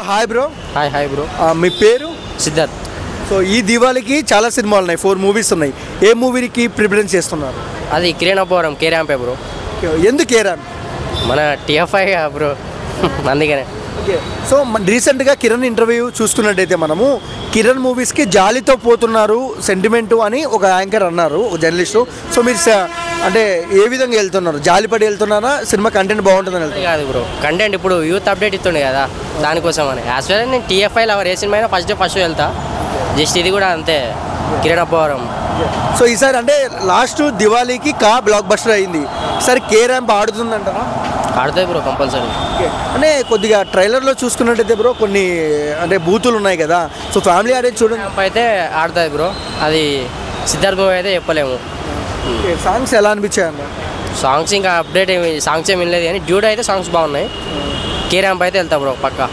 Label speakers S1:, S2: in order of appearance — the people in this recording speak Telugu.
S1: Hi bro.
S2: Hi bro.
S1: మీ పేరు?
S2: సిద్ధార్థ్.
S1: సో ఈ దివాళీకి చాలా సినిమాలు ఉన్నాయి, 4 మూవీస్ ఉన్నాయి. ఏ మూవీకి ప్రిఫరెన్స్ చేస్తున్నారు?
S2: అది కిరణాపురం కేరాంపే బ్రో.
S1: ఎందుకు ఏరాన్?
S2: మన టీఎఫ్ఐ బ్రో అందుకనే.
S1: ఓకే. సో రీసెంట్గా కిరణ్ ఇంటర్వ్యూ చూసుకున్నట్టయితే మనము కిరణ్ మూవీస్కి జాలితో పోతున్నారు సెంటిమెంటు అని ఒక యాంకర్ అన్నారు, ఒక జర్నలిస్టు. సో మీరు అంటే ఏ విధంగా వెళ్తున్నారు? జాలిపడి వెళ్తున్నారా, సినిమా కంటెంట్ బాగుంటుందని వెళ్తున్నారు?
S2: కాదు బ్రో, కంటెంట్ ఇప్పుడు యూత్ అప్డేట్ ఇస్తుండే కదా, దానికోసం అని. యాజ్ వెల్ నేను టీఎఫ్ఐలో ఏ సినిమా అయినా ఫస్ట్ వెళ్తా. జస్ట్ ఇది కూడా అంతే, కిరణాపురం.
S1: సో ఈసారి అంటే లాస్ట్ దివాళీకి బ్లాక్ బస్టర్ అయింది, ఈసారి కే ర్యాంప్ ఆడుతుందంటారా?
S2: ఆడుతుంది బ్రో కంపల్సరీ.
S1: అంటే కొద్దిగా ట్రైలర్లో చూసుకున్నట్టయితే బ్రో కొన్ని అంటే బూతులు ఉన్నాయి కదా, సో ఫ్యామిలీ ఆడియన్స్ చూడండి.
S2: క్యాంప్ అయితే ఆడుతుంది బ్రో, అది సిద్ధార్థ్ మూవీ అయితే చెప్పలేము.
S1: సాంగ్స్ ఎలా అనిపించాయన్న?
S2: సాంగ్స్ ఇంకా అప్డేట్ సాంగ్స్ ఏమి వినలేదు కానీ డ్యూడ్ అయితే సాంగ్స్ బాగున్నాయి. కే ర్యాంప్ అయితే వెళ్తా బ్రో పక్కా.